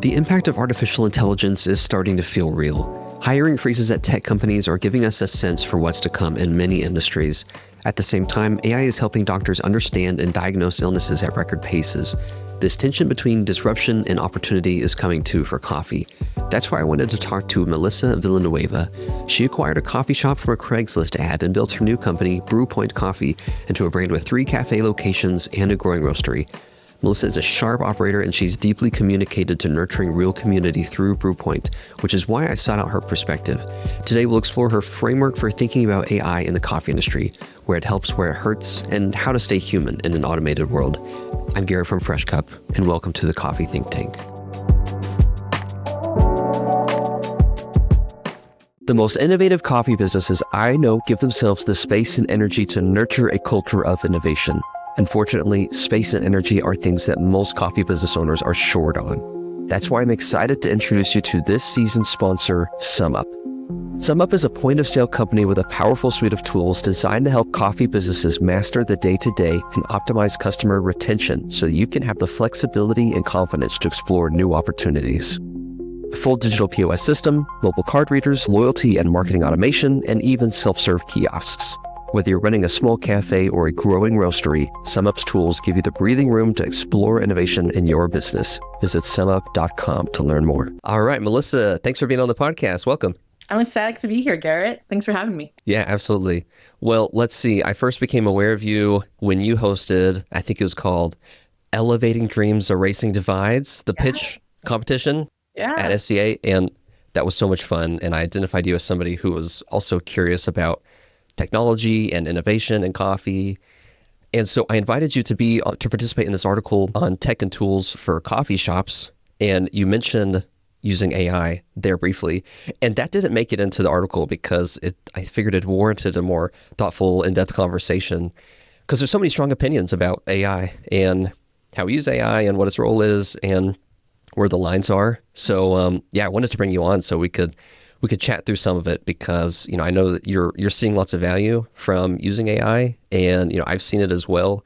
The impact of artificial intelligence is starting to feel real. Hiring freezes at tech companies are giving us a sense for what's to come in many industries. At the same time, AI is helping doctors understand and diagnose illnesses at record paces. This tension between disruption and opportunity is coming too for coffee. That's why I wanted to talk to Melissa Villanueva. She acquired a coffee shop from a Craigslist ad and built her new company, Brewpoint Coffee, into a brand with 3 cafe locations and a growing roastery. Melissa is a sharp operator, and she's deeply communicated to nurturing real community through Brewpoint, which is why I sought out her perspective. Today, we'll explore her framework for thinking about AI in the coffee industry, where it helps, where it hurts, and how to stay human in an automated world. I'm Garrett from Fresh Cup, and welcome to the Coffee Think Tank. The most innovative coffee businesses I know give themselves the space and energy to nurture a culture of innovation. Unfortunately, space and energy are things that most coffee business owners are short on. That's why I'm excited to introduce you to this season's sponsor, SumUp. SumUp is a point-of-sale company with a powerful suite of tools designed to help coffee businesses master the day-to-day and optimize customer retention so that you can have the flexibility and confidence to explore new opportunities. A full digital POS system, mobile card readers, loyalty and marketing automation, and even self-serve kiosks. Whether you're running a small cafe or a growing roastery, SumUp's tools give you the breathing room to explore innovation in your business. Visit sumup.com to learn more. All right, Melissa, thanks for being on the podcast. Welcome. I'm ecstatic to be here, Garrett. Thanks for having me. Yeah, absolutely. Well, let's see. I first became aware of you when you hosted, I think it was called Elevating Dreams, Erasing Divides, the pitch competition at SCA. And that was so much fun. And I identified you as somebody who was also curious about technology and innovation and coffee. And so I invited you to participate in this article on tech and tools for coffee shops. And you mentioned using AI there briefly. And that didn't make it into the article because I figured it warranted a more thoughtful, in-depth conversation. Because there's so many strong opinions about AI and how we use AI and what its role is and where the lines are. So I wanted to bring you on so we could chat through some of it because, I know that you're seeing lots of value from using AI and, I've seen it as well.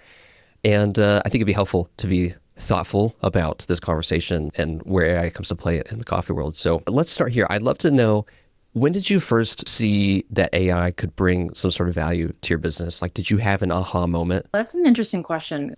And I think it'd be helpful to be thoughtful about this conversation and where AI comes to play in the coffee world. So let's start here. I'd love to know, when did you first see that AI could bring some sort of value to your business? Like, did you have an aha moment? That's an interesting question.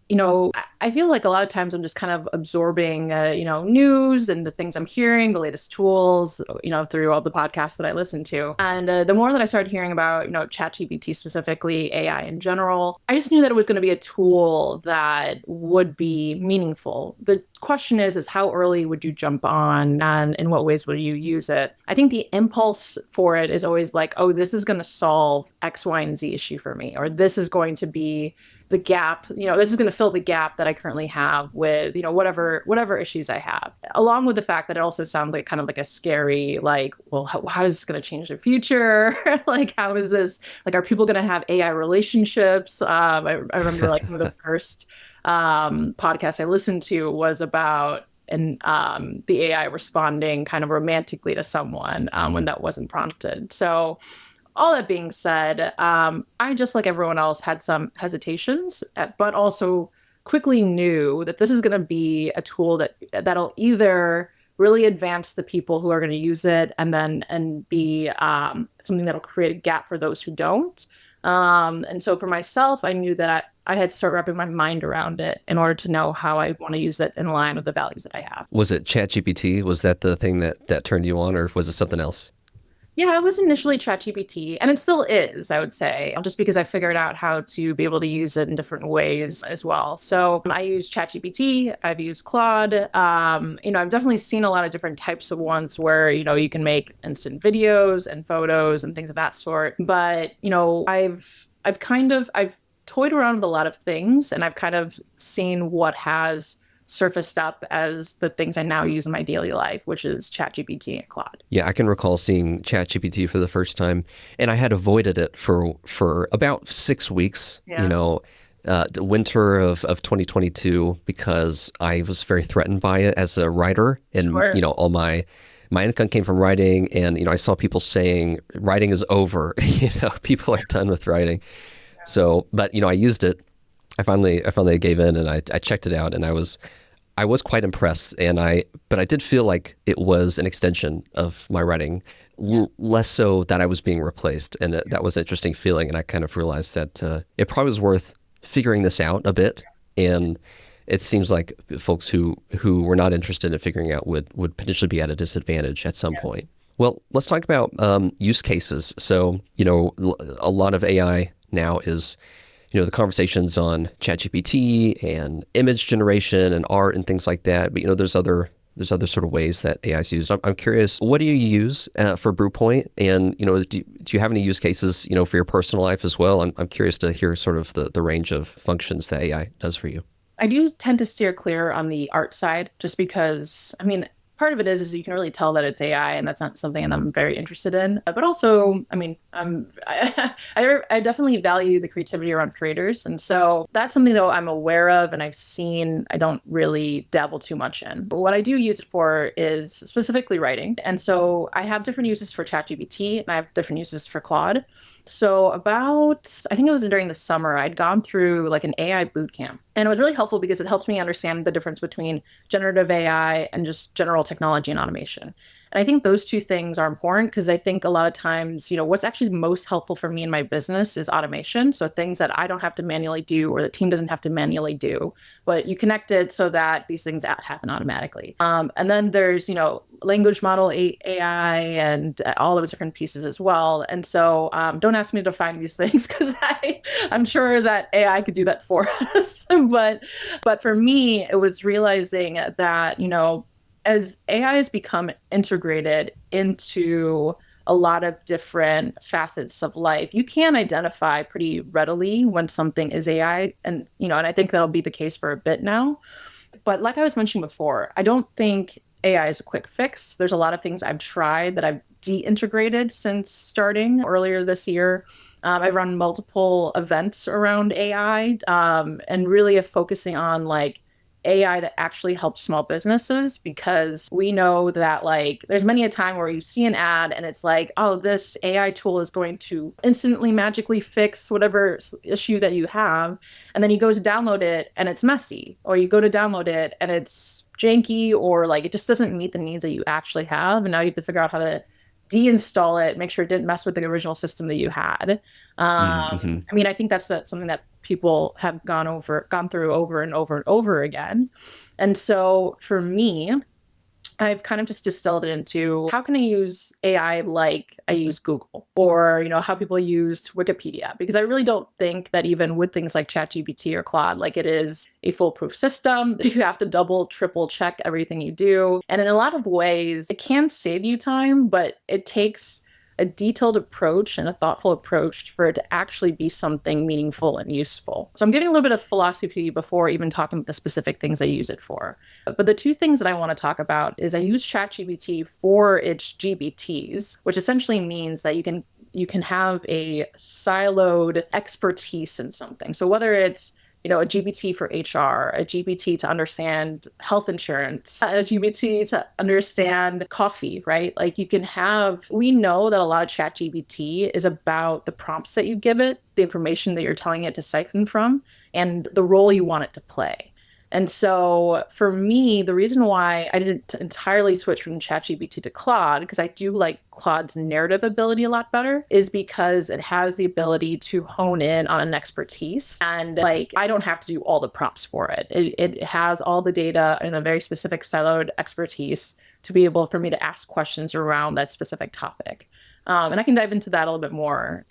I feel like a lot of times I'm just kind of absorbing, news and the things I'm hearing, the latest tools, through all the podcasts that I listen to. And the more that I started hearing about, ChatGPT specifically, AI in general, I just knew that it was going to be a tool that would be meaningful. The question is how early would you jump on and in what ways would you use it? I think the impulse for it is always like, oh, this is going to solve X, Y, and Z issue for me, or this is going to be the gap, this is going to fill the gap that I currently have with, whatever issues I have. Along with the fact that it also sounds like kind of like a scary, like, well, how is this going to change the future? Like, how is this, like, are people going to have AI relationships? I remember like one of the first podcast I listened to was about the AI responding kind of romantically to someone when that wasn't prompted. So all that being said, I, just like everyone else, had some hesitations, but also quickly knew that this is going to be a tool that'll either really advance the people who are going to use it and be something that'll create a gap for those who don't. And so for myself, I knew that I had to start wrapping my mind around it in order to know how I want to use it in line with the values that I have. Was it ChatGPT? Was that the thing that turned you on, or was it something else? Yeah, it was initially ChatGPT, and it still is, I would say, just because I figured out how to be able to use it in different ways as well. So I use ChatGPT, I've used Claude. I've definitely seen a lot of different types of ones where, you can make instant videos and photos and things of that sort. But, I've toyed around with a lot of things, and I've kind of seen what has surfaced up as the things I now use in my daily life, which is ChatGPT and Claude. Yeah, I can recall seeing ChatGPT for the first time, and I had avoided it for about 6 weeks, the winter of 2022, because I was very threatened by it as a writer. And, all my income came from writing, and, I saw people saying writing is over, people are done with writing. So, but, I used it. I finally gave in, and I checked it out, and I was I was quite impressed, but I did feel like it was an extension of my writing, less so that I was being replaced. And that was an interesting feeling. And I kind of realized that it probably was worth figuring this out a bit. And it seems like folks who were not interested in figuring out would potentially be at a disadvantage at some point. Well, let's talk about use cases. So, a lot of AI now is, the conversations on ChatGPT and image generation and art and things like that. But, there's other sort of ways that AI is used. I'm curious, what do you use for Brewpoint? And, do you have any use cases, for your personal life as well? I'm curious to hear sort of the range of functions that AI does for you. I do tend to steer clear on the art side just because, part of it is you can really tell that it's AI, and that's not something that I'm very interested in. But also, I definitely value the creativity around creators. And so that's something that I'm aware of and I've seen. I don't really dabble too much in. But what I do use it for is specifically writing. And so I have different uses for ChatGPT and I have different uses for Claude. So I think it was during the summer, I'd gone through like an AI boot camp. And it was really helpful because it helped me understand the difference between generative AI and just general technology and automation. And I think those two things are important because I think a lot of times, what's actually most helpful for me in my business is automation. So things that I don't have to manually do or the team doesn't have to manually do, but you connect it so that these things happen automatically. And then there's, language model AI and all those different pieces as well. And so don't ask me to find these things because I'm sure that AI could do that for us. But for me, it was realizing that, as AI has become integrated into a lot of different facets of life, you can identify pretty readily when something is AI. And, and I think that'll be the case for a bit now. But like I was mentioning before, I don't think AI is a quick fix. There's a lot of things I've tried that I've de-integrated since starting earlier this year. I've run multiple events around AI and really focusing on like AI that actually helps small businesses, because we know that like there's many a time where you see an ad and it's like, oh, this AI tool is going to instantly magically fix whatever issue that you have. And then you go to download it and it's messy, or you go to download it and it's janky, or like it just doesn't meet the needs that you actually have. And now you have to figure out how to deinstall it, make sure it didn't mess with the original system that you had. I think that's something that people have gone through over and over and over again. And so for me, I've kind of just distilled it into how can I use AI like I use Google, or, how people use Wikipedia, because I really don't think that even with things like ChatGPT or Claude, like it is a foolproof system. You have to double, triple check everything you do. And in a lot of ways, it can save you time, but it takes a detailed approach and a thoughtful approach for it to actually be something meaningful and useful. So I'm giving a little bit of philosophy before even talking about the specific things I use it for. But the two things that I want to talk about is I use ChatGPT for its GBTs, which essentially means that you can have a siloed expertise in something. So whether it's a GPT for HR, a GPT to understand health insurance, a GPT to understand coffee, right? Like we know that a lot of ChatGPT is about the prompts that you give it, the information that you're telling it to siphon from, and the role you want it to play. And so for me, the reason why I didn't entirely switch from ChatGPT to Claude, because I do like Claude's narrative ability a lot better, is because it has the ability to hone in on an expertise. And like, I don't have to do all the prompts for it. It has all the data in a very specific siloed expertise to be able for me to ask questions around that specific topic. And I can dive into that a little bit more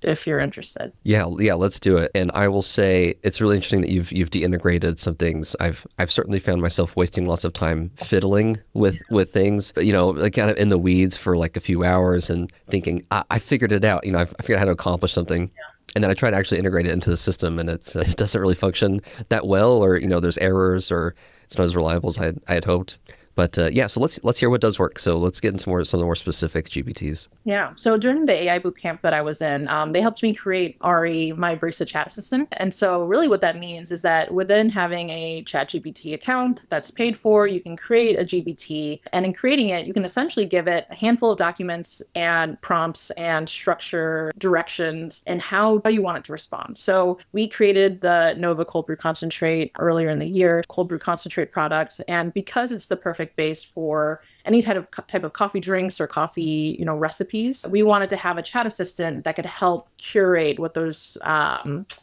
if you're interested. Yeah, let's do it. And I will say it's really interesting that you've de-integrated some things. I've certainly found myself wasting lots of time fiddling with things, like kind of in the weeds for like a few hours and thinking, I figured it out. I figured out how to accomplish something. Yeah. And then I try to actually integrate it into the system, and it doesn't really function that well, or there's errors, or it's not as reliable as I had hoped. But yeah, so let's hear what does work. So let's get into some of the more specific GPTs. Yeah. So during the AI bootcamp that I was in, they helped me create Ari, my barista chat assistant. And so really what that means is that within having a ChatGPT account that's paid for, you can create a GPT. And in creating it, you can essentially give it a handful of documents and prompts and structure directions and how you want it to respond. So we created the Nova cold brew concentrate earlier in the year, cold brew concentrate product. And because it's the perfect base for any type of coffee drinks or coffee, recipes, we wanted to have a chat assistant that could help curate what those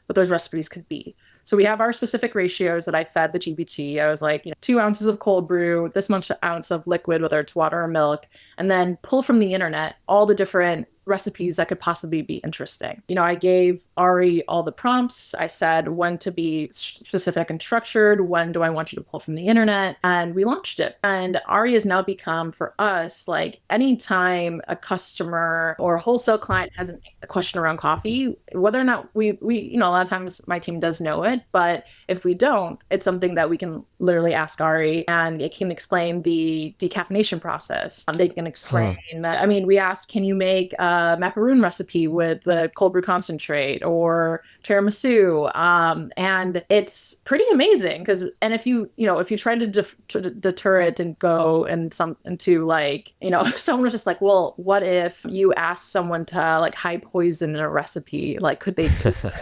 recipes could be. So we have our specific ratios that I fed the GPT. I was like, 2 ounces of cold brew, this much ounce of liquid, whether it's water or milk, and then pull from the internet all the different recipes that could possibly be interesting. I gave Ari all the prompts. I said when to be specific and structured, when do I want you to pull from the internet, and we launched it. And Ari has now become for us, like anytime a customer or a wholesale client has a question around coffee, whether or not we a lot of times my team does know it, but if we don't, it's something that we can literally ask Ari, and it can explain the decaffeination process. They can explain that. I mean, we asked, can you make macaroon recipe with the cold brew concentrate or tiramisu, and it's pretty amazing and if you try to deter it and go into like someone was just like, well, what if you ask someone to like high poison in a recipe, like could they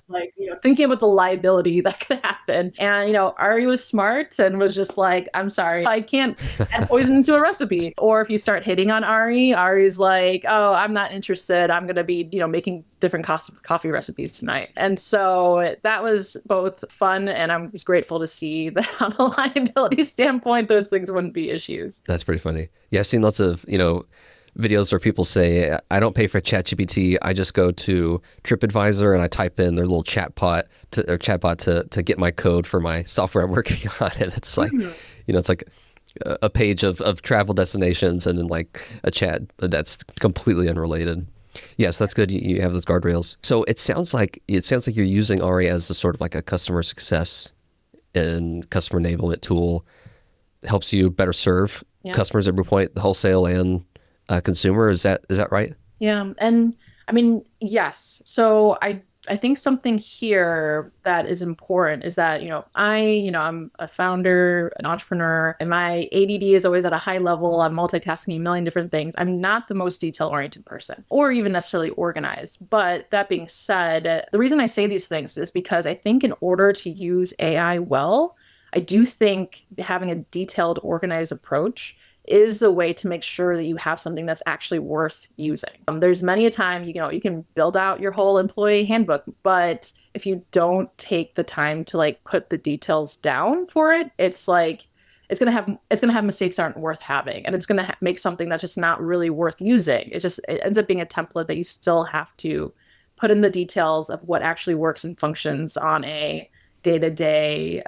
like thinking about the liability that could happen. And Ari was smart and was just like, I'm sorry, I can't add poison to a recipe. Or if you start hitting on Ari's like, oh, I'm not interested, I'm going to be, making different coffee recipes tonight. And so that was both fun, and I was grateful to see that on a liability standpoint, those things wouldn't be issues. That's pretty funny. Yeah, I've seen lots of, videos where people say, I don't pay for ChatGPT. I just go to TripAdvisor and I type in their little chatbot to get my code for my software I'm working on. And it's like, it's like a page of travel destinations and then like a chat that's completely unrelated. Yes, that's good. You have those guardrails. So it sounds like you're using Ari as a sort of like a customer success and customer enablement tool. It helps you better serve customers at Brewpoint, the wholesale and consumer. Is that right? Yeah. And I mean, yes. So I think something here that is important is that, I'm a founder, an entrepreneur, and my ADD is always at a high level. I'm multitasking a million different things. I'm not the most detail-oriented person or even necessarily organized. But that being said, the reason I say these things is because I think in order to use AI well, I do think having a detailed, organized approach is the way to make sure that you have something that's actually worth using. There's many a time, you can build out your whole employee handbook, but if you don't take the time to like put the details down for it, it's like, it's going to have mistakes that aren't worth having. And it's going to make something that's just not really worth using. It ends up being a template that you still have to put in the details of what actually works and functions on a day-to-day,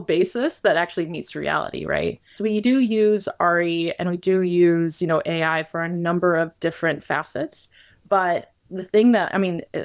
basis that actually meets reality, right? So we do use Ari and we do use, AI for a number of different facets. But the thing that,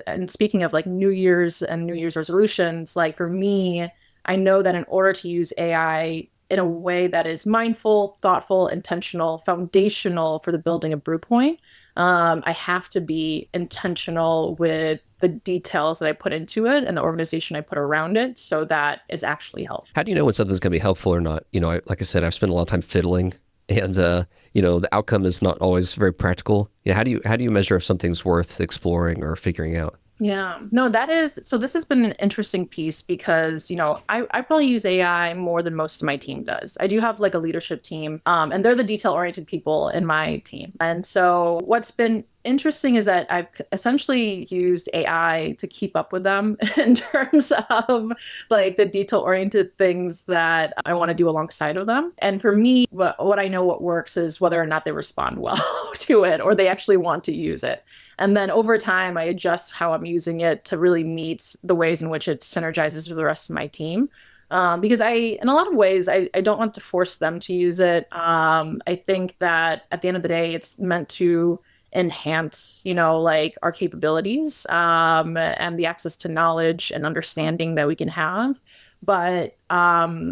and speaking of like New Year's and New Year's resolutions, like for me, I know that in order to use AI in a way that is mindful, thoughtful, intentional, foundational for the building of Brewpoint, I have to be intentional with the details that I put into it and the organization I put around it so that is actually helpful. How do you know when something's going to be helpful or not? Like I said, I've spent a lot of time fiddling and, the outcome is not always very practical. How do you measure if something's worth exploring or figuring out? Yeah, no, so this has been an interesting piece because, I probably use AI more than most of my team does. I do have like a leadership team, and they're the detail-oriented people in my team. And so what's been interesting is that I've essentially used AI to keep up with them in terms of like the detail-oriented things that I want to do alongside of them. And for me, what I know what works is whether or not they respond well to it or they actually want to use it. And then over time, I adjust how I'm using it to really meet the ways in which it synergizes with the rest of my team. Because in a lot of ways, I don't want to force them to use it. I think that at the end of the day, it's meant to enhance, like our capabilities and the access to knowledge and understanding that we can have. But I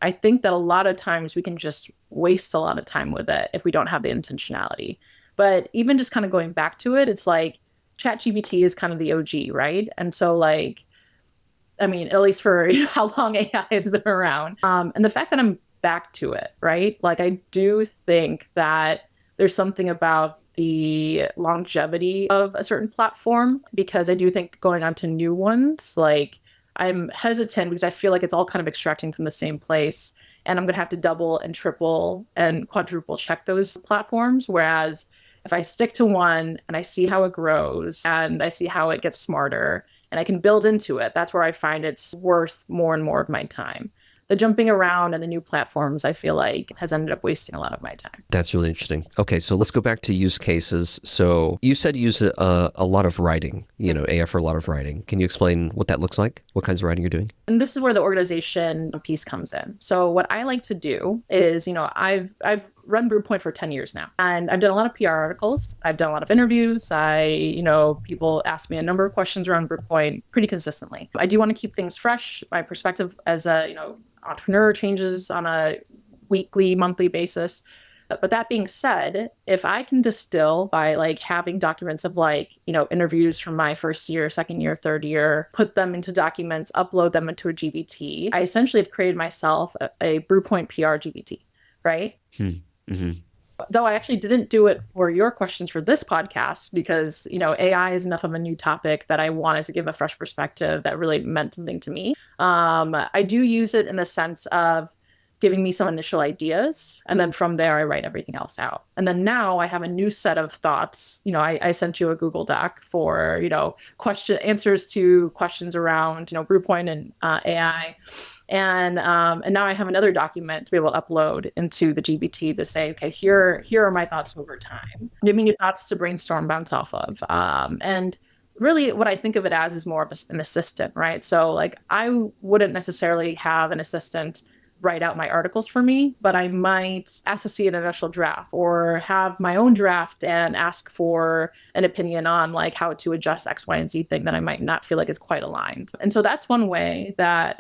I think that a lot of times we can just waste a lot of time with it if we don't have the intentionality. But even just kind of going back to it, it's like ChatGPT is kind of the OG, right? And so like, I mean, at least for how long AI has been around. And the fact that I'm back to it, right? Like I do think that there's something about the longevity of a certain platform, because I do think going on to new ones, like I'm hesitant because I feel like it's all kind of extracting from the same place. And I'm going to have to double and triple and quadruple check those platforms. Whereas if I stick to one and I see how it grows and I see how it gets smarter and I can build into it, that's where I find it's worth more and more of my time. The jumping around and the new platforms, I feel like, has ended up wasting a lot of my time. That's really interesting. Okay, so let's go back to use cases. So you said you use a lot of writing, AI for a lot of writing. Can you explain what that looks like? What kinds of writing you're doing? And this is where the organization piece comes in. So what I like to do is, I've run Brewpoint for 10 years now, and I've done a lot of PR articles. I've done a lot of interviews. People ask me a number of questions around Brewpoint pretty consistently. I do want to keep things fresh. My perspective as a, entrepreneur changes on a weekly, monthly basis. But that being said, if I can distill by like having documents of interviews from my first year, second year, third year, put them into documents, upload them into a GPT, I essentially have created myself a Brewpoint PR GPT, right? Mm-hmm. Though I actually didn't do it for your questions for this podcast because, AI is enough of a new topic that I wanted to give a fresh perspective that really meant something to me. I do use it in the sense of giving me some initial ideas. And then from there, I write everything else out. And then now I have a new set of thoughts. I sent you a Google Doc for, answers to questions around, Brewpoint and AI. And now I have another document to be able to upload into the GPT to say, okay, here are my thoughts over time. Give me new thoughts to brainstorm, bounce off of. And really what I think of it as is more of an assistant, right? So like I wouldn't necessarily have an assistant write out my articles for me, but I might ask to see an initial draft or have my own draft and ask for an opinion on like how to adjust X, Y, and Z thing that I might not feel like is quite aligned. And so that's one way that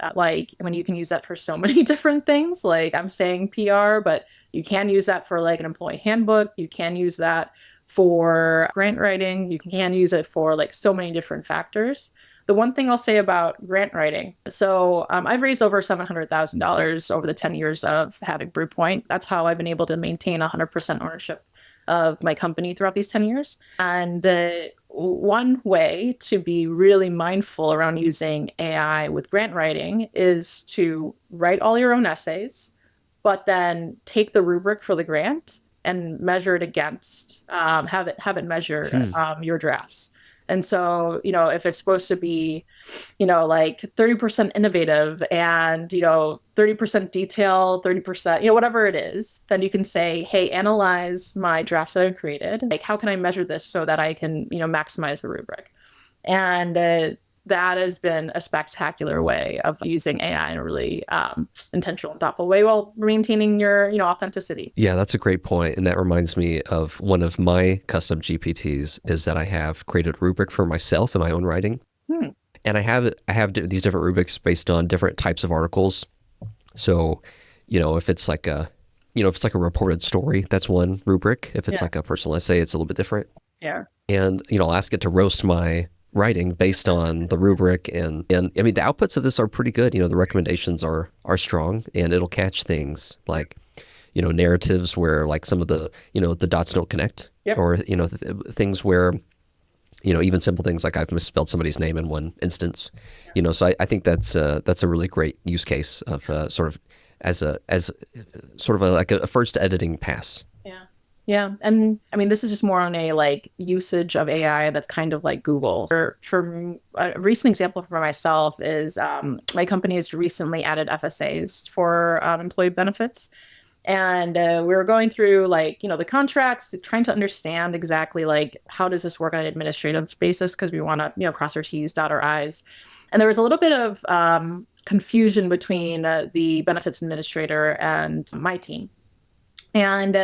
you can use that for so many different things. Like I'm saying PR, but you can use that for like an employee handbook. You can use that for grant writing. You can use it for like so many different factors. The one thing I'll say about grant writing, so I've raised over $700,000 over the 10 years of having Brewpoint. That's how I've been able to maintain 100% ownership of my company throughout these 10 years. And one way to be really mindful around using AI with grant writing is to write all your own essays, but then take the rubric for the grant and measure it against, have it measure your drafts. And so, if it's supposed to be, like 30% innovative and, 30% detail, 30%, whatever it is, then you can say, hey, analyze my drafts that I've created. Like, how can I measure this so that I can, maximize the rubric? And that has been a spectacular way of using AI in a really intentional and thoughtful way while maintaining your, authenticity. Yeah, that's a great point. And that reminds me of one of my custom GPTs is that I have created a rubric for myself in my own writing. And I have these different rubrics based on different types of articles. So, if it's like a reported story, that's one rubric. If it's like a personal essay, it's a little bit different. Yeah. And, I'll ask it to roast my writing based on the rubric. And I mean, the outputs of this are pretty good. The recommendations are strong, and it'll catch things like, narratives where like some of the, the dots don't connect. Yep. Or, things where, even simple things like I've misspelled somebody's name in one instance, so I think that's a really great use case of sort of as a first editing pass. Yeah. And I mean, this is just more on a like usage of AI that's kind of like Google. For a recent example for myself is my company has recently added FSAs for employee benefits. And we were going through like, the contracts, trying to understand exactly like how does this work on an administrative basis, because we want to, cross our T's, dot our I's. And there was a little bit of confusion between the benefits administrator and my team. And,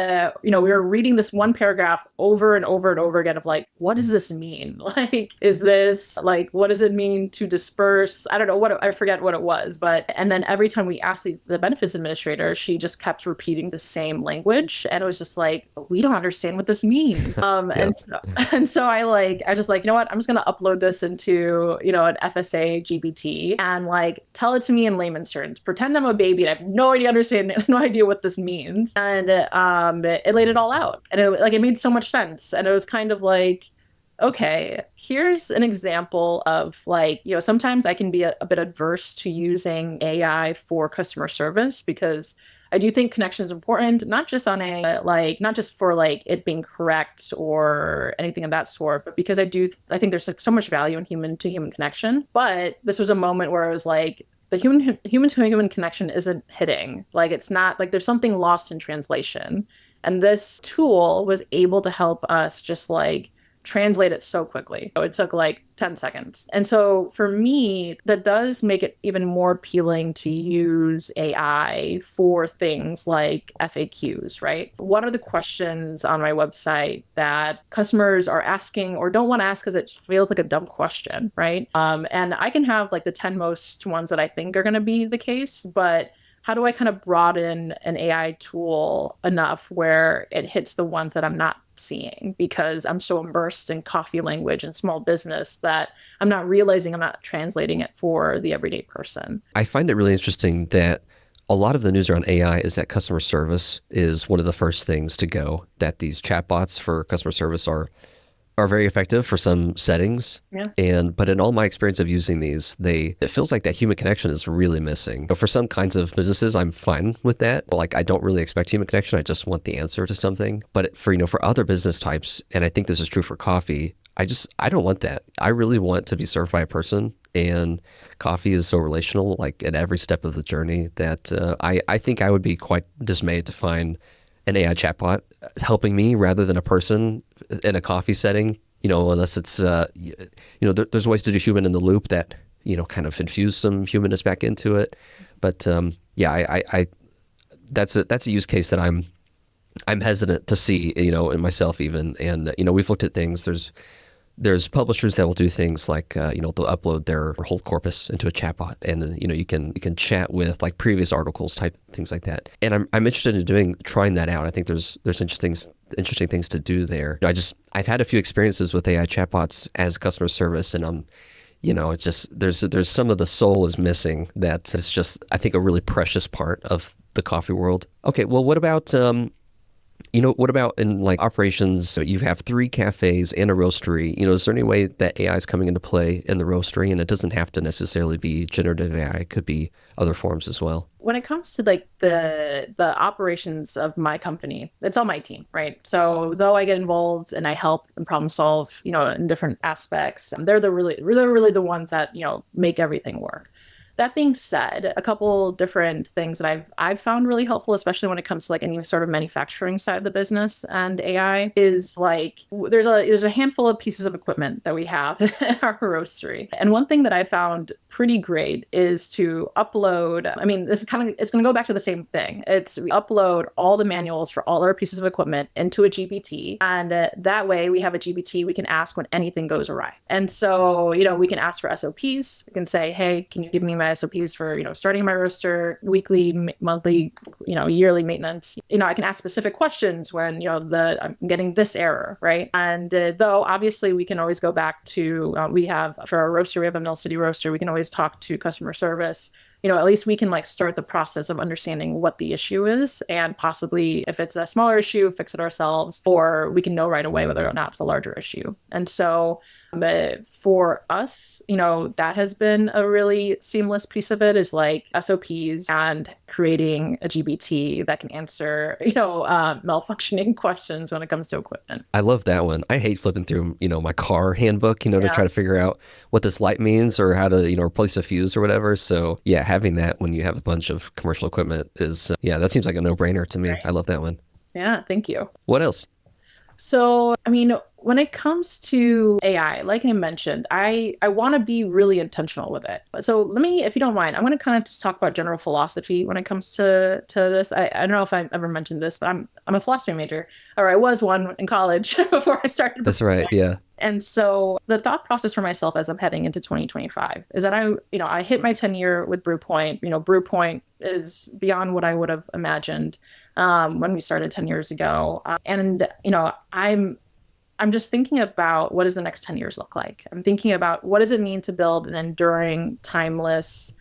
we were reading this one paragraph over and over and over again of like, what does this mean? Like, is this like, what does it mean to disperse? I don't know I forget what it was, and then every time we asked the benefits administrator, she just kept repeating the same language. And it was just like, we don't understand what this means. And so I just like, you know what, I'm just going to upload this into, an FSA GPT and like, tell it to me in layman's terms, pretend I'm a baby and I have no idea what this means. And it laid it all out, and it made so much sense. And it was kind of like, okay, here's an example of like, sometimes I can be a bit adverse to using AI for customer service, because I do think connection is important, not just for like it being correct or anything of that sort, but because I think there's like so much value in human to human connection. But this was a moment where I was like, the human to human connection isn't hitting. Like, it's not like there's something lost in translation. And this tool was able to help us just like translate it so quickly. It took like 10 seconds. And so for me, that does make it even more appealing to use AI for things like FAQs, right? What are the questions on my website that customers are asking or don't want to ask because it feels like a dumb question, right? And I can have like the 10 most ones that I think are going to be the case, but how do I kind of broaden an AI tool enough where it hits the ones that I'm not seeing, because I'm so immersed in coffee language and small business that I'm not realizing I'm not translating it for the everyday person. I find it really interesting that a lot of the news around AI is that customer service is one of the first things to go, that these chatbots for customer service are very effective for some settings. Yeah. But in all my experience of using these, it feels like that human connection is really missing. But for some kinds of businesses, I'm fine with that. Like, I don't really expect human connection. I just want the answer to something. But for other business types, and I think this is true for coffee, I don't want that. I really want to be served by a person. And coffee is so relational, like at every step of the journey, that I think I would be quite dismayed to find an AI chatbot helping me rather than a person in a coffee setting, unless it's, there's ways to do human in the loop that, kind of infuse some humanness back into it. But I that's a use case that I'm hesitant to see, in myself even. And, we've looked at things. There's publishers that will do things like, they'll upload their whole corpus into a chatbot, and you can chat with like previous articles, type things like that. And I'm interested in trying that out. I think there's interesting things to do there. I've had a few experiences with AI chatbots as customer service, and it's just there's some of the soul is missing. That is just, I think, a really precious part of the coffee world. Okay, well, what about what about in like operations? So you have 3 cafes and a roastery. Is there any way that AI is coming into play in the roastery? And it doesn't have to necessarily be generative AI. It could be other forms as well. When it comes to like the operations of my company, it's on my team, right? So though I get involved and I help and problem solve, in different aspects, they're really the ones that, make everything work. That being said, a couple different things that I've found really helpful, especially when it comes to like any sort of manufacturing side of the business and AI, is like there's a handful of pieces of equipment that we have in our roastery. And one thing that I found pretty great is to upload. I mean, it's going to go back to the same thing. We upload all the manuals for all our pieces of equipment into a GPT, and that way we have a GPT we can ask when anything goes awry. And so we can ask for SOPs. We can say, hey, can you give me my SOPs for starting my roaster, weekly, monthly, yearly maintenance. I can ask specific questions when I'm getting this error, right? And though obviously we can always go back to we have for our roaster, we have a Mill City roaster. We can always talk to customer service. At least we can like start the process of understanding what the issue is, and possibly if it's a smaller issue, fix it ourselves, or we can know right away whether or not it's a larger issue. And so for us, that has been a really seamless piece of it, is like SOPs and creating a GPT that can answer, malfunctioning questions when it comes to equipment. I love that one. I hate flipping through, my car handbook, to try to figure out what this light means or how to, replace a fuse or whatever. So yeah, having that when you have a bunch of commercial equipment is, that seems like a no-brainer to me. Right. I love that one. Yeah, thank you. What else? So, when it comes to AI, like I mentioned, I want to be really intentional with it. So let me, if you don't mind, I'm going to kind of just talk about general philosophy when it comes to this. I don't know if I've ever mentioned this, but I'm a philosophy major, or I was one in college before I started. That's right. Yeah. And so the thought process for myself as I'm heading into 2025 is that I hit my 10-year with Brewpoint. Brewpoint is beyond what I would have imagined when we started 10 years ago. I'm just thinking about what does the next 10 years look like? I'm thinking about what does it mean to build an enduring, timeless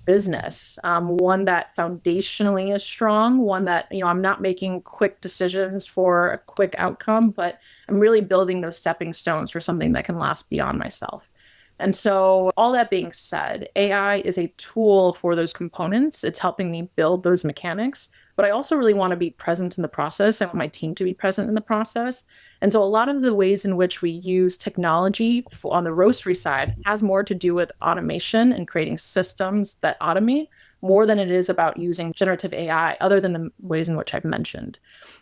business, one that foundationally is strong, one that, I'm not making quick decisions for a quick outcome, but I'm really building those stepping stones for something that can last beyond myself. And so all that being said, AI is a tool for those components. It's helping me build those mechanics, but I also really want to be present in the process. I want my team to be present in the process. And so a lot of the ways in which we use technology on the roastery side has more to do with automation and creating systems that automate more than it is about using generative AI, other than the ways in which I've mentioned.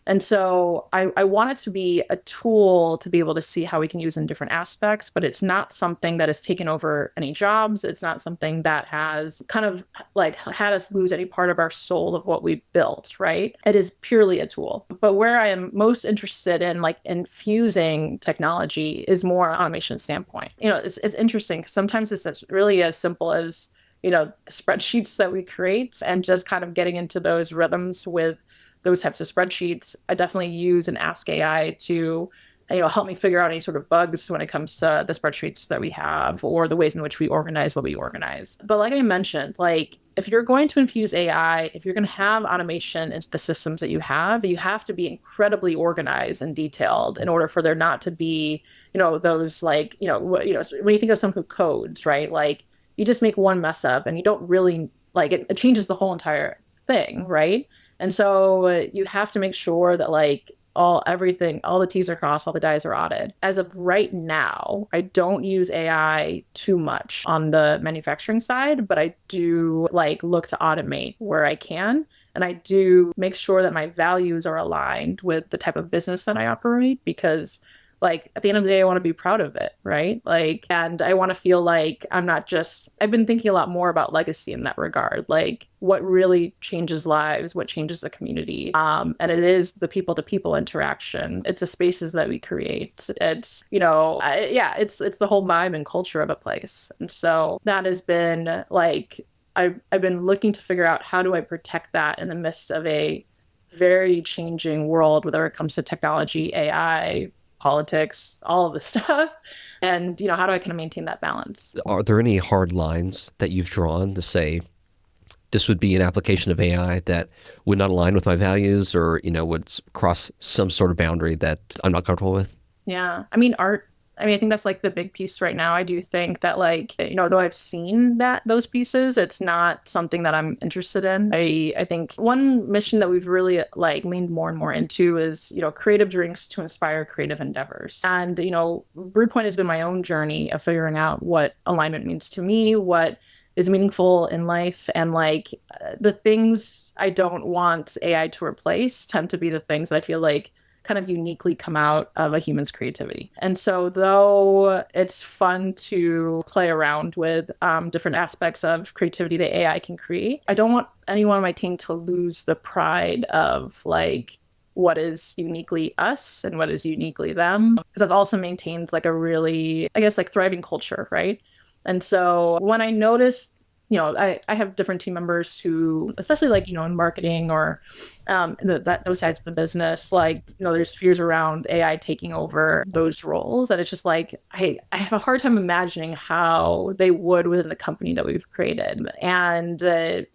And so I want it to be a tool to be able to see how we can use in different aspects, but it's not something that has taken over any jobs. It's not something that has kind of like had us lose any part of our soul of what we built, right? It is purely a tool. But where I am most interested in like infusing technology is more automation standpoint. It's interesting because sometimes it's really as simple as the spreadsheets that we create and just kind of getting into those rhythms with those types of spreadsheets. I definitely use and ask AI to, help me figure out any sort of bugs when it comes to the spreadsheets that we have or the ways in which we organize what we organize. But like I mentioned, like if you're going to infuse AI, if you're going to have automation into the systems that you have to be incredibly organized and detailed in order for there not to be, those like, when you think of someone who codes, right? Like, you just make one mess up and you don't really like it changes the whole entire thing, right? And so you have to make sure that like all the T's are crossed, all the I's are dotted. As of right now, I don't use AI too much on the manufacturing side, but I do like look to automate where I can. And I do make sure that my values are aligned with the type of business that I operate, because like at the end of the day, I want to be proud of it, right? Like, and I want to feel like I've been thinking a lot more about legacy in that regard, like what really changes lives, what changes the community. And it is the people to people interaction. It's the spaces that we create. It's, it's the whole vibe and culture of a place. And so that has been like, I've been looking to figure out how do I protect that in the midst of a very changing world, whether it comes to technology, AI, politics, all of this stuff. And, how do I kind of maintain that balance? Are there any hard lines that you've drawn to say, this would be an application of AI that would not align with my values or, would cross some sort of boundary that I'm not comfortable with? Yeah. Art. I think that's like the big piece right now. I do think that like, though I've seen those pieces, it's not something that I'm interested in. I think one mission that we've really like leaned more and more into is, creative drinks to inspire creative endeavors. And, Brewpoint has been my own journey of figuring out what alignment means to me, what is meaningful in life. And like the things I don't want AI to replace tend to be the things that I feel like kind of uniquely come out of a human's creativity. And so though it's fun to play around with different aspects of creativity that AI can create, I don't want anyone on my team to lose the pride of like what is uniquely us and what is uniquely them, because that also maintains like a really, I guess, like thriving culture, right? And so when I noticed, I have different team members who, especially like, in marketing or those sides of the business, like, there's fears around AI taking over those roles. And it's just like, I have a hard time imagining how they would within the company that we've created. And so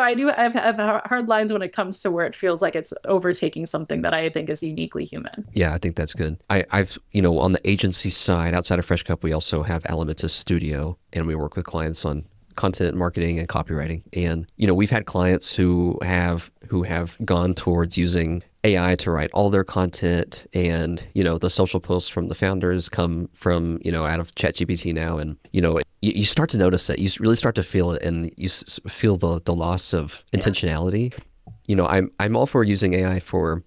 I have hard lines when it comes to where it feels like it's overtaking something that I think is uniquely human. Yeah, I think that's good. I've on the agency side, outside of Fresh Cup, we also have Elementus Studio, and we work with clients on content marketing and copywriting. And, we've had clients who have gone towards using AI to write all their content, and, the social posts from the founders come from, out of ChatGPT now. And, you start to notice that, you really start to feel it, and you feel the loss of intentionality. I'm all for using AI for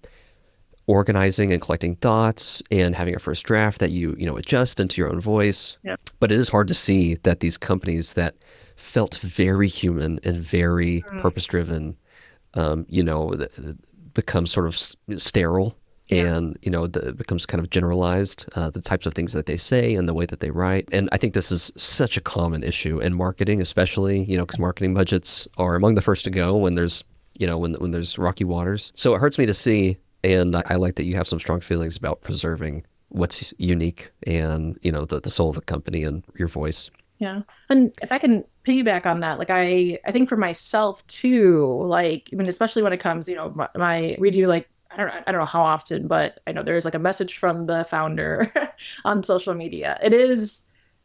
organizing and collecting thoughts and having a first draft that you adjust into your own voice. Yeah. But it is hard to see that these companies that felt very human and very purpose-driven, become sort of sterile. Yeah. And, it becomes kind of generalized, the types of things that they say and the way that they write. And I think this is such a common issue in marketing, especially, because marketing budgets are among the first to go when there's, when there's rocky waters. So it hurts me to see. And I like that you have some strong feelings about preserving what's unique and, the soul of the company and your voice. Yeah. And if I can piggyback on that, like I think for myself too, like, I mean, especially when it comes, we do like, I don't know how often, but I know there's like a message from the founder on social media.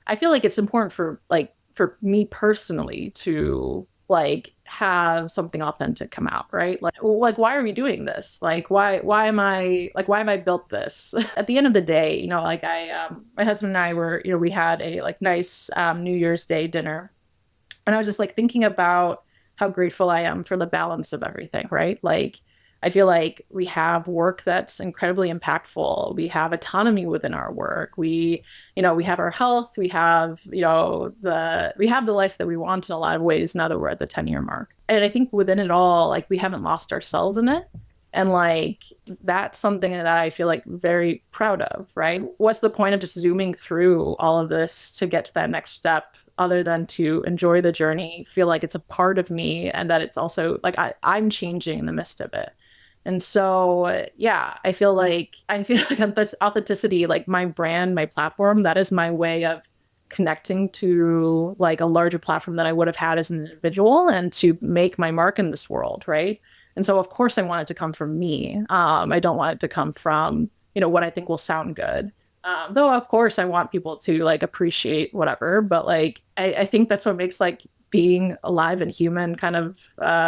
I feel like it's important for me personally to like have something authentic come out, right? Like why are we doing this? Like why am I built this? At the end of the day, like my husband and I were, we had a like nice New Year's Day dinner, and I was just like thinking about how grateful I am for the balance of everything, right? Like I feel like we have work that's incredibly impactful. We have autonomy within our work. We have our health. We have, we have the life that we want in a lot of ways now that we're at the 10-year mark. And I think within it all, like we haven't lost ourselves in it. And like, that's something that I feel like very proud of, right? What's the point of just zooming through all of this to get to that next step other than to enjoy the journey, feel like it's a part of me and that it's also like I'm changing in the midst of it. And so, yeah, I feel like this authenticity, like my brand, my platform, that is my way of connecting to like a larger platform that I would have had as an individual and to make my mark in this world, right? And so, of course, I want it to come from me. I don't want it to come from, what I think will sound good. Though, of course, I want people to like appreciate whatever. But like, I think that's what makes like being alive and human kind of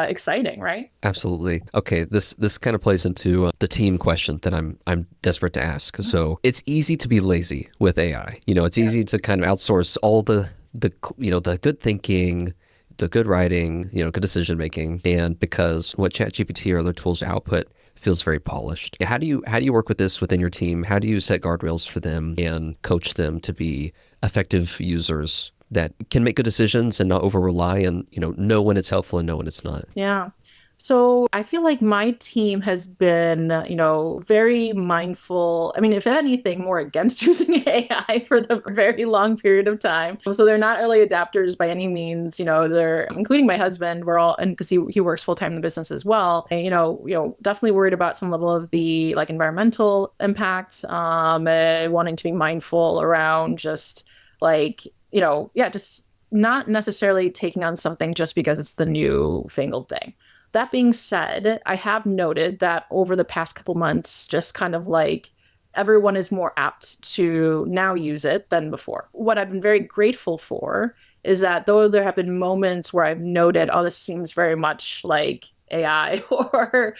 exciting, right? Absolutely. Okay, this kind of plays into the team question that I'm desperate to ask. So it's easy to be lazy with AI. It's easy to kind of outsource all the good thinking, the good writing, good decision making, and because what ChatGPT or other tools output feels very polished. How do you work with this within your team? How do you set guardrails for them and coach them to be effective users that can make good decisions and not over rely and, know when it's helpful and know when it's not? Yeah. So I feel like my team has been, very mindful. I mean, if anything, more against using AI for the very long period of time. So they're not early adapters by any means. They're, including my husband, we're all, and because he works full time in the business as well. And, definitely worried about some level of the like environmental impact, wanting to be mindful around just like, just not necessarily taking on something just because it's the new fangled thing. That being said, I have noted that over the past couple months, just kind of like everyone is more apt to now use it than before. What I've been very grateful for is that though there have been moments where I've noted, oh, this seems very much like AI or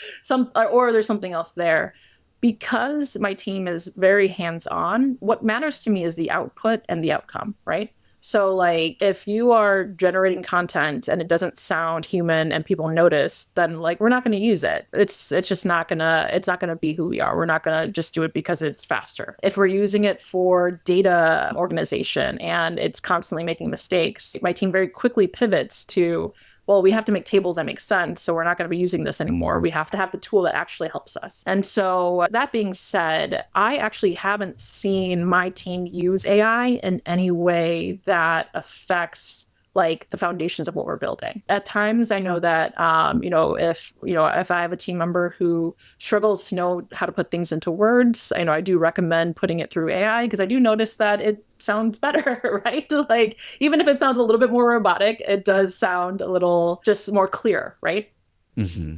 there's something else there. Because my team is very hands-on, what matters to me is the output and the outcome, right? So like if you are generating content and it doesn't sound human and people notice, then like we're not going to use it. It's not going to be who we are. We're not going to just do it because it's faster. If we're using it for data organization and it's constantly making mistakes, my team very quickly pivots to, well, we have to make tables that make sense, so we're not going to be using this anymore. We have to have the tool that actually helps us. And so that being said, I actually haven't seen my team use AI in any way that affects like the foundations of what we're building. At times, I know that, if I have a team member who struggles to know how to put things into words, I do recommend putting it through AI because I do notice that it sounds better, right? Like, even if it sounds a little bit more robotic, it does sound a little just more clear, right? Mm-hmm.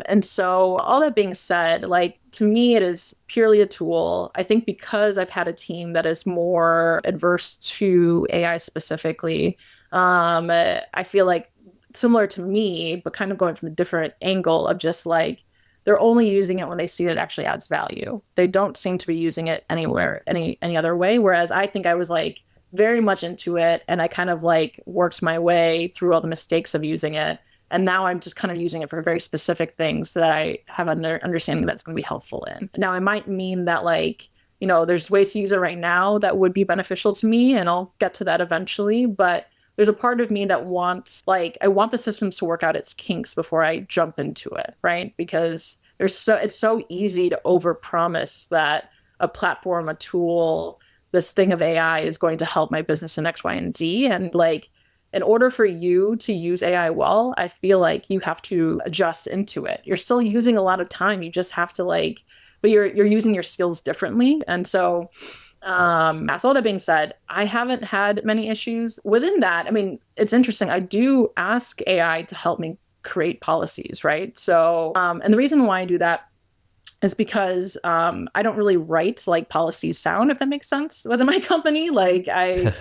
And so all that being said, like to me, it is purely a tool. I think because I've had a team that is more adverse to AI specifically, I feel like similar to me, but kind of going from a different angle of just like, they're only using it when they see it actually adds value. They don't seem to be using it anywhere, any other way. Whereas I think I was like very much into it and I kind of like worked my way through all the mistakes of using it. And now I'm just kind of using it for very specific things that I have an understanding that's going to be helpful in. Now, it might mean that like, there's ways to use it right now that would be beneficial to me, and I'll get to that eventually. But there's a part of me that wants, like, I want the systems to work out its kinks before I jump into it, right? Because it's so easy to overpromise that a platform, a tool, this thing of AI is going to help my business in X, Y, and Z. And like, in order for you to use AI well, I feel like you have to adjust into it. You're still using a lot of time. You just have to but you're using your skills differently. And so, so all that being said, I haven't had many issues within that. I mean, it's interesting. I do ask AI to help me create policies, right? So, and the reason why I do that is because I don't really write like policies sound, if that makes sense, within my company. Like I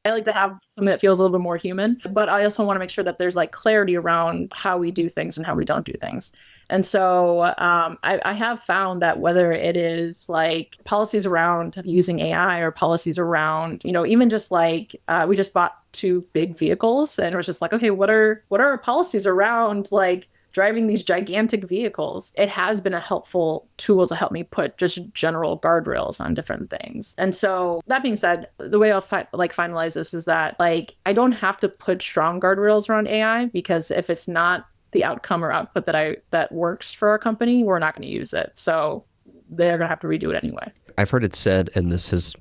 like to have something that feels a little bit more human, but I also want to make sure that there's like clarity around how we do things and how we don't do things. And so I have found that whether it is like policies around using AI or policies around, even just like we just bought 2 big vehicles, and it was just like, okay, what are our policies around like driving these gigantic vehicles? It has been a helpful tool to help me put just general guardrails on different things. And so that being said, the way I'll finalize this is that like, I don't have to put strong guardrails around AI, because if it's not the outcome or output that works for our company, we're not going to use it. So they're going to have to redo it anyway. I've heard it said, and this has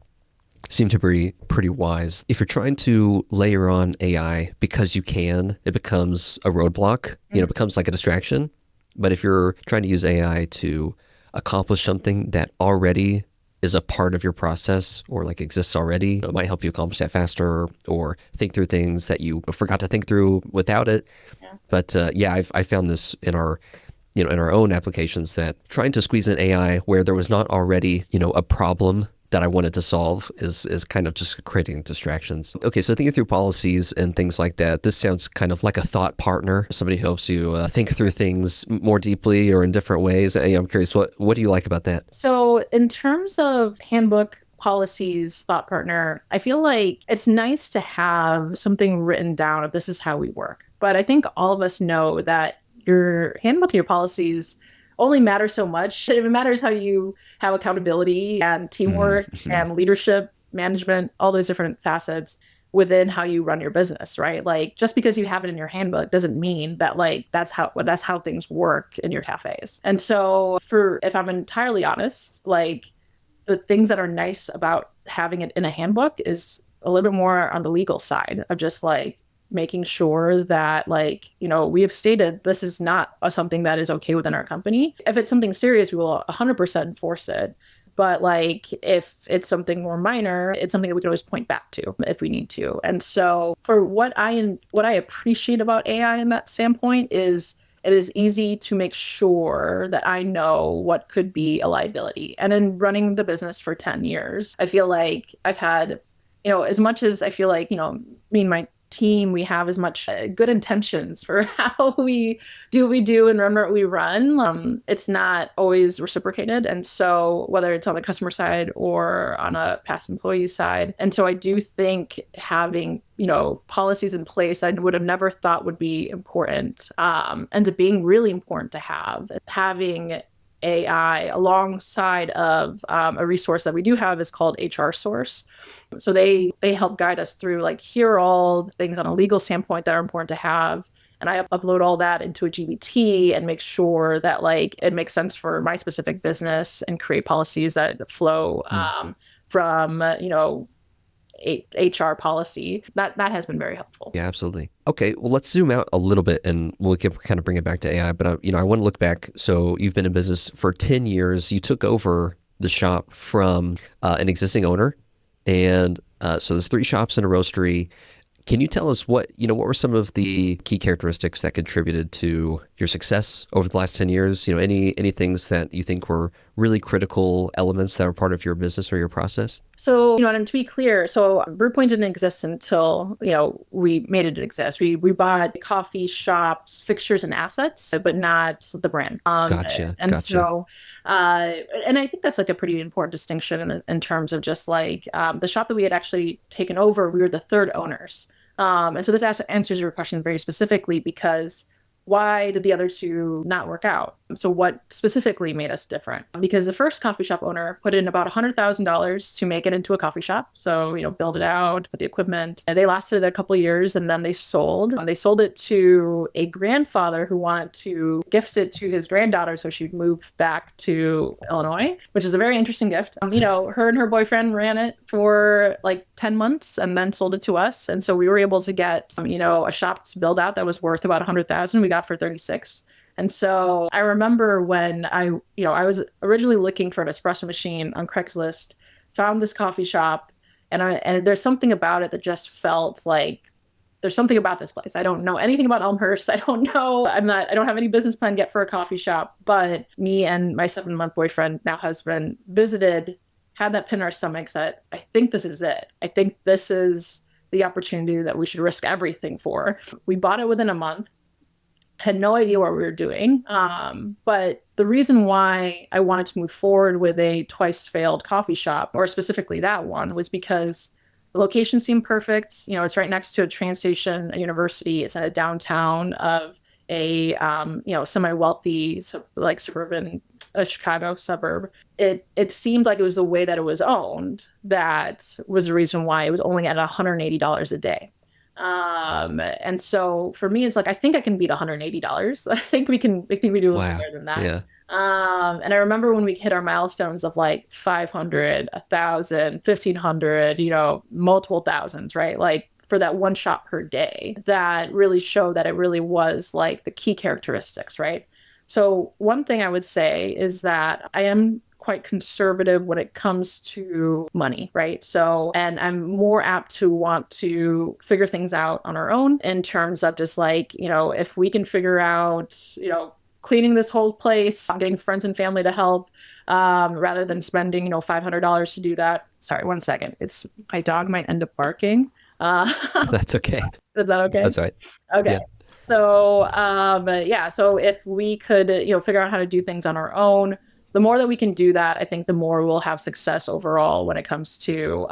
seemed to be pretty wise, if you're trying to layer on AI because you can, it becomes a roadblock, it becomes like a distraction. But if you're trying to use AI to accomplish something that already is a part of your process or like exists already, it might help you accomplish that faster or think through things that you forgot to think through without it. Yeah. But I found this in our in our own applications, that trying to squeeze in AI where there was not already a problem that I wanted to solve is kind of just creating distractions. Okay, so thinking through policies and things like that, this sounds kind of like a thought partner, somebody who helps you think through things more deeply or in different ways. I'm curious, what do you like about that? So in terms of handbook, policies, thought partner, I feel like it's nice to have something written down of this is how we work. But I think all of us know that your handbook, your policies only matter so much. It matters how you have accountability and teamwork and leadership, management, all those different facets within how you run your business, right? Like, just because you have it in your handbook doesn't mean that like that's how things work in your cafes. And so if I'm entirely honest, like the things that are nice about having it in a handbook is a little bit more on the legal side of just like making sure that like, we have stated this is not something that is okay within our company. If it's something serious, we will 100% enforce it. But like, if it's something more minor, it's something that we can always point back to if we need to. And so for what I appreciate about AI in that standpoint is it is easy to make sure that I know what could be a liability. And in running the business for 10 years, I feel like I've had, as much as I feel like, me and my team, we have as much good intentions for how we do what we do and run what we run. It's not always reciprocated. And so whether it's on the customer side or on a past employee side. And so I do think having, policies in place I would have never thought would be important, and to being really important to having AI alongside of a resource that we do have is called HR Source. So they help guide us through like, here are all the things on a legal standpoint that are important to have. And I upload all that into a GBT and make sure that like it makes sense for my specific business and create policies that flow from, HR policy. That has been very helpful. Yeah, absolutely. Okay, well, let's zoom out a little bit and we can kind of bring it back to AI. But I want to look back. So you've been in business for 10 years. You took over the shop from an existing owner, and so there's 3 shops and a roastery. Can you tell us what were some of the key characteristics that contributed to your success over the last 10 years? Any things that you think were really critical elements that were part of your business or your process? So, and to be clear, so Brewpoint didn't exist until, we made it exist. We bought coffee shops, fixtures and assets, but not the brand. Gotcha. So, and I think that's like a pretty important distinction in terms of just like the shop that we had actually taken over, we were the 3rd owners. And so this answers your question very specifically, because why did the other two not work out? So what specifically made us different? Because the first coffee shop owner put in about $100,000 to make it into a coffee shop. So, build it out, put the equipment. And they lasted a couple of years and then they sold. They sold it to a grandfather who wanted to gift it to his granddaughter so she'd move back to Illinois, which is a very interesting gift. Her and her boyfriend ran it for like 10 months and then sold it to us. And so we were able to get, a shop build out that was worth about $100,000. We got for 36. And so I remember when I was originally looking for an espresso machine on Craigslist, found this coffee shop, and there's something about it that just felt like there's something about this place. I don't know anything about Elmhurst. I don't have any business plan yet for a coffee shop, but me and my 7-month boyfriend, now husband, visited, had that pin in our stomachs that I think this is it. I think this is the opportunity that we should risk everything for. We bought it within a month. Had no idea what we were doing. But the reason why I wanted to move forward with a twice failed coffee shop, or specifically that one, was because the location seemed perfect. It's right next to a train station, a university. It's in a downtown of a, semi-wealthy, suburban Chicago suburb. It seemed like it was the way that it was owned that was the reason why it was only at $180 a day. And so for me, it's like, I think I can beat $180. I think we do a little better than that. Yeah. And I remember when we hit our milestones of like 500, 1,000, 1,500, multiple thousands, right? Like for that one shot per day, that really showed that it really was like the key characteristics, right? So one thing I would say is that I am quite conservative when it comes to money, right? So, and I'm more apt to want to figure things out on our own in terms of just like, if we can figure out, cleaning this whole place, getting friends and family to help, rather than spending, $500 to do that. Sorry, one second. My dog might end up barking. That's okay. Is that okay? That's right. Okay. Yeah. So, so if we could, figure out how to do things on our own, the more that we can do that, I think the more we'll have success overall when it comes to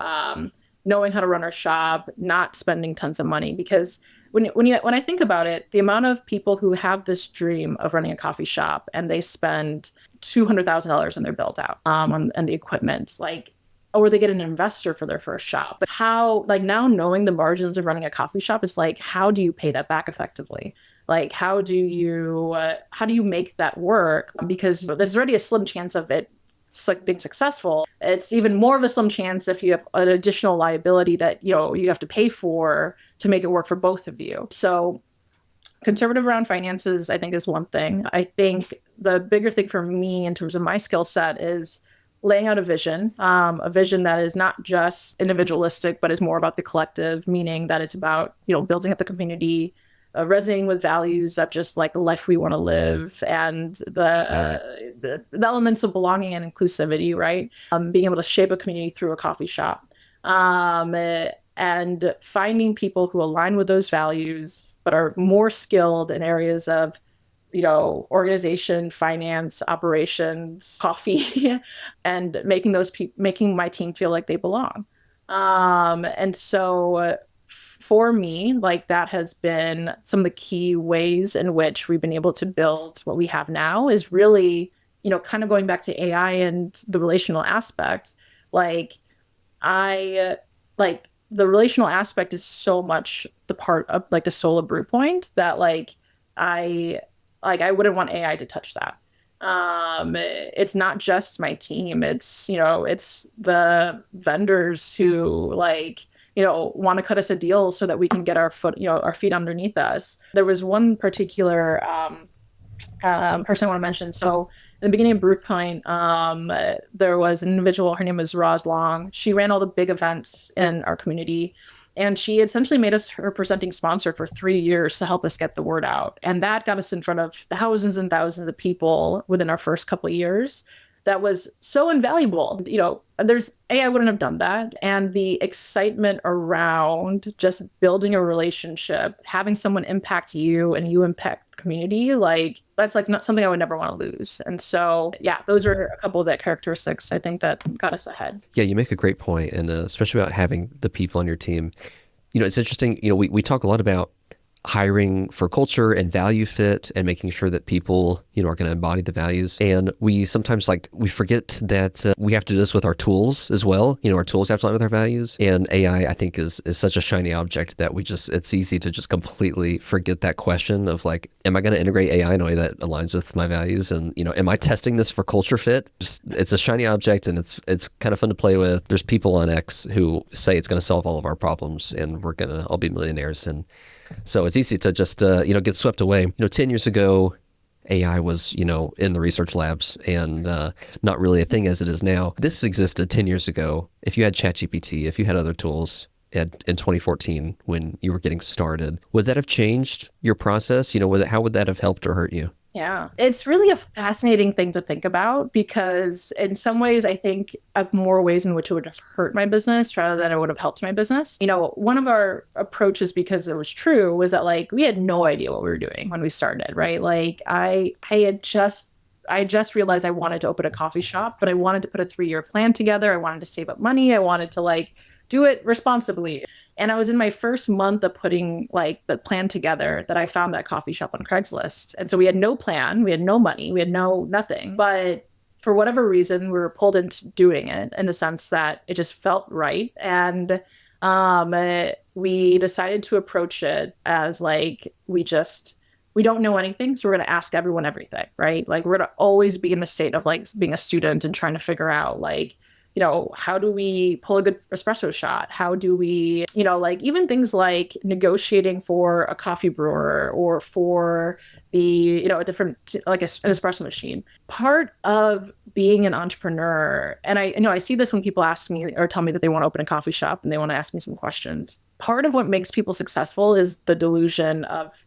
knowing how to run our shop, not spending tons of money. Because when I think about it, the amount of people who have this dream of running a coffee shop and they spend $200,000 on their build out, on the equipment, or they get an investor for their first shop. But how, now knowing the margins of running a coffee shop is how do you pay that back effectively? How do you make that work? Because there's already a slim chance of it being successful. It's even more of a slim chance if you have an additional liability that, you have to pay for to make it work for both of you. So conservative around finances, I think, is one thing. I think the bigger thing for me in terms of my skill set is laying out a vision that is not just individualistic, but is more about the collective, meaning that it's about, building up the community, resonating with values of just the life we want to live, and the elements of belonging and inclusivity, right? Being able to shape a community through a coffee shop, and finding people who align with those values, but are more skilled in areas of, organization, finance, operations, coffee, and making my team feel like they belong. And so for me, that has been some of the key ways in which we've been able to build what we have now, is really, kind of going back to AI and the relational aspect. The relational aspect is so much the part of the soul of Brewpoint that I wouldn't want AI to touch that. It's not just my team. It's the vendors who want to cut us a deal so that we can get our feet underneath us. There was one particular person I want to mention. So in the beginning of Brewpoint, there was an individual, her name was Roz Long. She ran all the big events in our community, and she essentially made us her presenting sponsor for 3 years to help us get the word out. And that got us in front of thousands and thousands of people within our first couple of years. That was so invaluable. I wouldn't have done that. And the excitement around just building a relationship, having someone impact you and you impact the community, that's not something I would never want to lose. And so, those are a couple of the characteristics I think that got us ahead. Yeah, you make a great point, and especially about having the people on your team. It's interesting. We talk a lot about hiring for culture and value fit and making sure that people, are going to embody the values. And we sometimes we forget that we have to do this with our tools as well. Our tools have to align with our values. And AI, I think, is such a shiny object that it's easy to just completely forget that question of am I going to integrate AI in a way that aligns with my values? And, am I testing this for culture fit? It's a shiny object, and it's kind of fun to play with. There's people on X who say it's going to solve all of our problems and we're going to all be millionaires. And so it's easy to just, get swept away. 10 years ago, AI was, in the research labs and not really a thing as it is now. This existed 10 years ago. If you had ChatGPT, if you had other tools in 2014 when you were getting started, would that have changed your process? How would that have helped or hurt you? Yeah, it's really a fascinating thing to think about because in some ways, I think of more ways in which it would have hurt my business rather than it would have helped my business. One of our approaches, because it was true, was that we had no idea what we were doing when we started, right? I just realized I wanted to open a coffee shop, but I wanted to put a 3-year plan together. I wanted to save up money. I wanted to do it responsibly. And I was in my first month of putting the plan together that I found that coffee shop on Craigslist. And so we had no plan, we had no money, we had nothing. But for whatever reason, we were pulled into doing it in the sense that it just felt right. And we decided to approach it as we don't know anything, so we're going to ask everyone everything, right? We're going to always be in the state of being a student and trying to figure out how do we pull a good espresso shot? How do we, even things like negotiating for a coffee brewer or for a different, an espresso machine. Part of being an entrepreneur, and I see this when people ask me or tell me that they want to open a coffee shop and they want to ask me some questions. Part of what makes people successful is the delusion of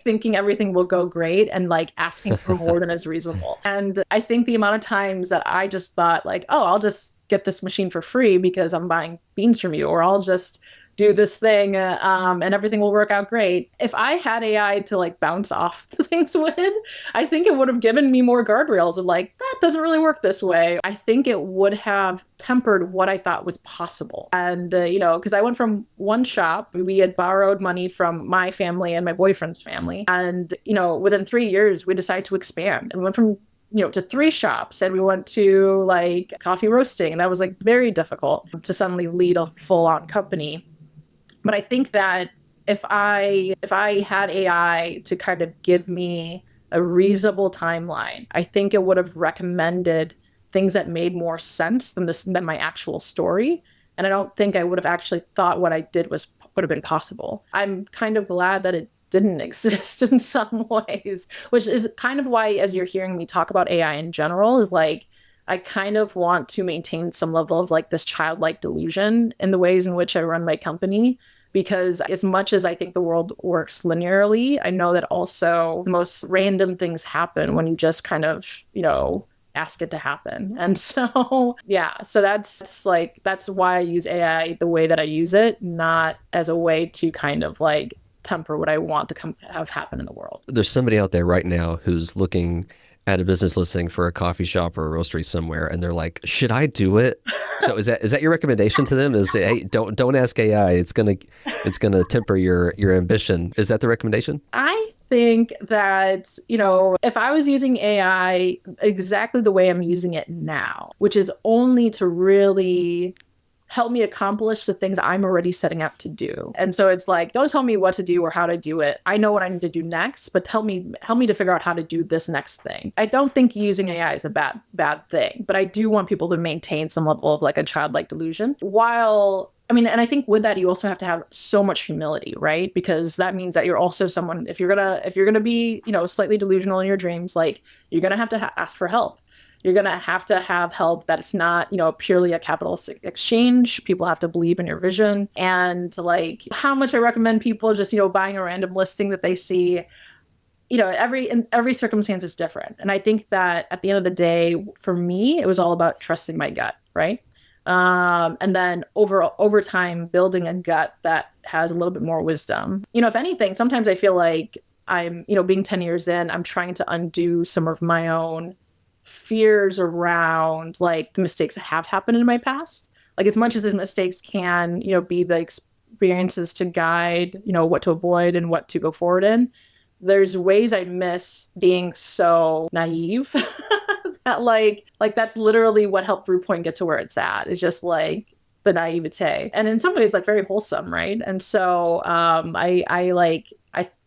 thinking everything will go great and asking for more than is reasonable. And I think the amount of times that I just thought I'll just get this machine for free because I'm buying beans from you, or I'll just do this thing and everything will work out great. If I had AI to bounce off the things with, I think it would have given me more guardrails of that doesn't really work this way. I think it would have tempered what I thought was possible. And, because I went from one shop, we had borrowed money from my family and my boyfriend's family. And, within 3 years, we decided to expand and went from to 3 shops, and we went to coffee roasting. And that was very difficult to suddenly lead a full on company. But I think that if I had AI to kind of give me a reasonable timeline, I think it would have recommended things that made more sense than my actual story. And I don't think I would have actually thought what I did would have been possible. I'm kind of glad that it didn't exist in some ways, which is kind of why, as you're hearing me talk about AI in general, is I kind of want to maintain some level of this childlike delusion in the ways in which I run my company. Because as much as I think the world works linearly, I know that also the most random things happen when you just kind of, ask it to happen. And so, yeah, so that's why I use AI the way that I use it, not as a way to kind of temper what I want to have happen in the world. There's somebody out there right now who's looking at a business listing for a coffee shop or a roastery somewhere, and they're like, should I do it? So is that your recommendation to them? Is, hey, don't ask AI. It's gonna temper your ambition. Is that the recommendation? I think that, if I was using AI exactly the way I'm using it now, which is only to really help me accomplish the things I'm already setting out to do. And so it's don't tell me what to do or how to do it. I know what I need to do next, but help me to figure out how to do this next thing. I don't think using AI is a bad thing, but I do want people to maintain some level of a childlike delusion. And I think with that, you also have to have so much humility, right? Because that means that you're also someone, if you're gonna be, slightly delusional in your dreams, you're gonna have to ask for help. You're going to have help that it's not, purely a capitalist exchange. People have to believe in your vision. And how much I recommend people just, buying a random listing that they see, every circumstance is different. And I think that at the end of the day, for me, it was all about trusting my gut, right? And then over time, building a gut that has a little bit more wisdom. If anything, sometimes I feel like I'm, being 10 years in, I'm trying to undo some of my own fears around the mistakes that have happened in my past. As much as these mistakes can, be the experiences to guide, what to avoid and what to go forward in, there's ways I miss being so naive that like that's literally what helped Brewpoint get to where it's at. It's just like the naivete, and in some ways like very wholesome, right? And so I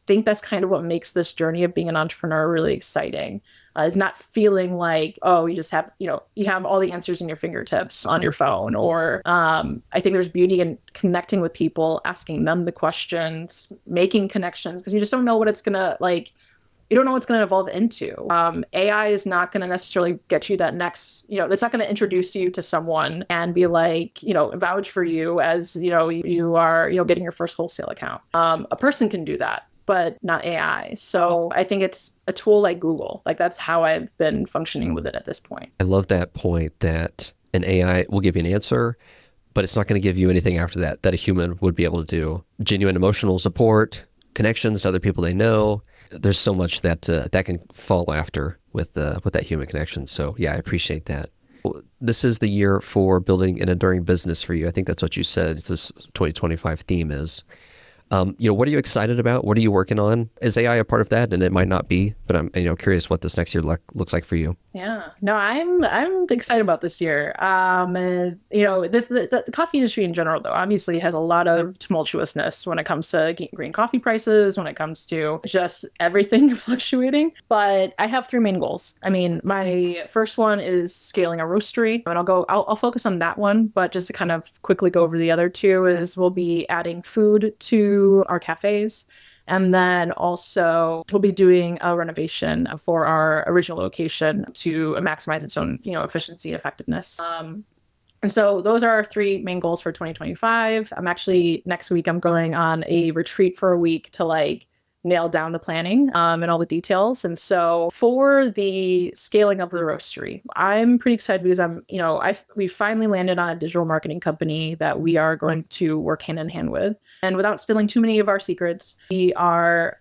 think that's kind of what makes this journey of being an entrepreneur really exciting. Is not feeling like, oh, you just have, you have all the answers in your fingertips on your phone. Or I think there's beauty in connecting with people, asking them the questions, making connections, because you just don't know what it's going to you don't know what's going to evolve into. AI is not going to necessarily get you that next, it's not going to introduce you to someone and be like, vouch for you as, you are, getting your first wholesale account. A person can do that, but not AI. So I think it's a tool like Google. Like that's how I've been functioning with it at this point. I love that point that an AI will give you an answer, but it's not going to give you anything after that a human would be able to do. Genuine emotional support, connections to other people they know. There's so much that that can fall after with that human connection. So yeah, I appreciate that. This is the year for building an enduring business for you. I think that's what you said. This 2025 theme is. What are you excited about? What are you working on? Is AI a part of that? And it might not be, but I'm curious what this next year looks like for you. Yeah, no, I'm excited about this year. The coffee industry in general, though, obviously has a lot of tumultuousness when it comes to green coffee prices, when it comes to just everything fluctuating. But I have three main goals. I mean, my first one is scaling a roastery, and I'll focus on that one. But just to kind of quickly go over the other two is we'll be adding food to our cafes. And then also we'll be doing a renovation for our original location to maximize its own, efficiency and effectiveness. And so those are our three main goals for 2025. Next week, I'm going on a retreat for a week to nail down the planning and all the details. And so for the scaling of the roastery, I'm pretty excited because we finally landed on a digital marketing company that we are going to work hand in hand with. And without spilling too many of our secrets, I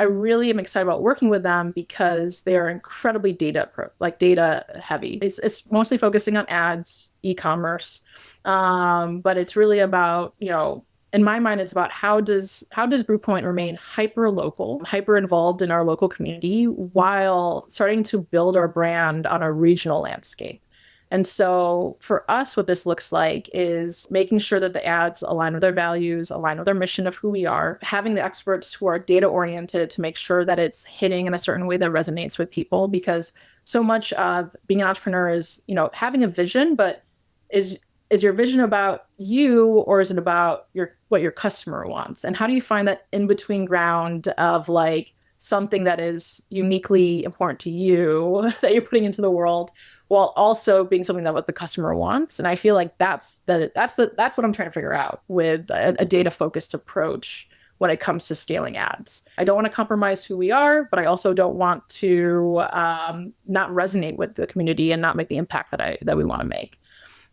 really am excited about working with them because they are incredibly data heavy. It's mostly focusing on ads, e-commerce, but it's really about, in my mind, it's about how does Brewpoint remain hyper local, hyper involved in our local community while starting to build our brand on a regional landscape. And so for us, what this looks like is making sure that the ads align with our values, align with our mission of who we are, having the experts who are data oriented to make sure that it's hitting in a certain way that resonates with people, because so much of being an entrepreneur is, having a vision, but is your vision about you, or is it about what your customer wants? And how do you find that in between ground of something that is uniquely important to you that you're putting into the world, while also being something that what the customer wants? And I feel like that's what I'm trying to figure out with a data focused approach when it comes to scaling ads. I don't want to compromise who we are, but I also don't want to not resonate with the community and not make the impact that we want to make.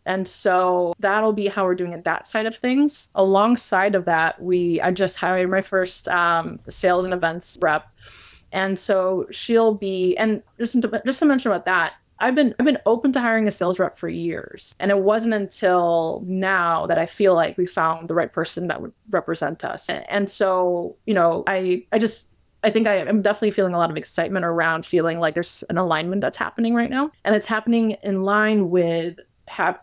And so that'll be how we're doing it, that side of things. Alongside of that, I just hired my first sales and events rep. And so she'll be, and just to mention about that, I've been open to hiring a sales rep for years. And it wasn't until now that I feel like we found the right person that would represent us. And so, I think I'm definitely feeling a lot of excitement around feeling like there's an alignment that's happening right now. And it's happening in line with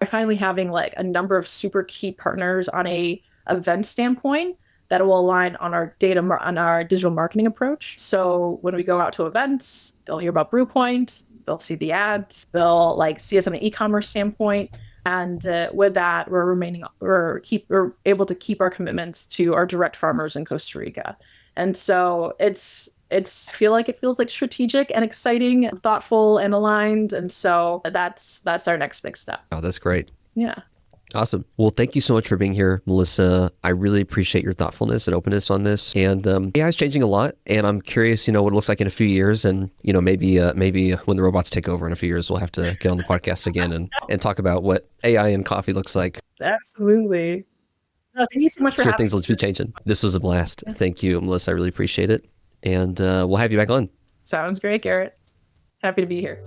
finally having a number of super key partners on a event standpoint that will align on our on our digital marketing approach. So when we go out to events, they'll hear about Brewpoint, they'll see the ads, they'll see us on an e-commerce standpoint. And with that, we're able to keep our commitments to our direct farmers in Costa Rica. And so I feel like it feels strategic and exciting, thoughtful and aligned. And so that's our next big step. Oh, that's great. Yeah. Awesome. Well, thank you so much for being here, Melissa. I really appreciate your thoughtfulness and openness on this. And AI is changing a lot, and I'm curious, what it looks like in a few years. And, maybe when the robots take over in a few years, we'll have to get on the podcast again and talk about what AI in coffee looks like. Absolutely. Thank you so much for having me. Things will be changing. This was a blast. Thank you, Melissa. I really appreciate it. And we'll have you back on. Sounds great, Garrett. Happy to be here.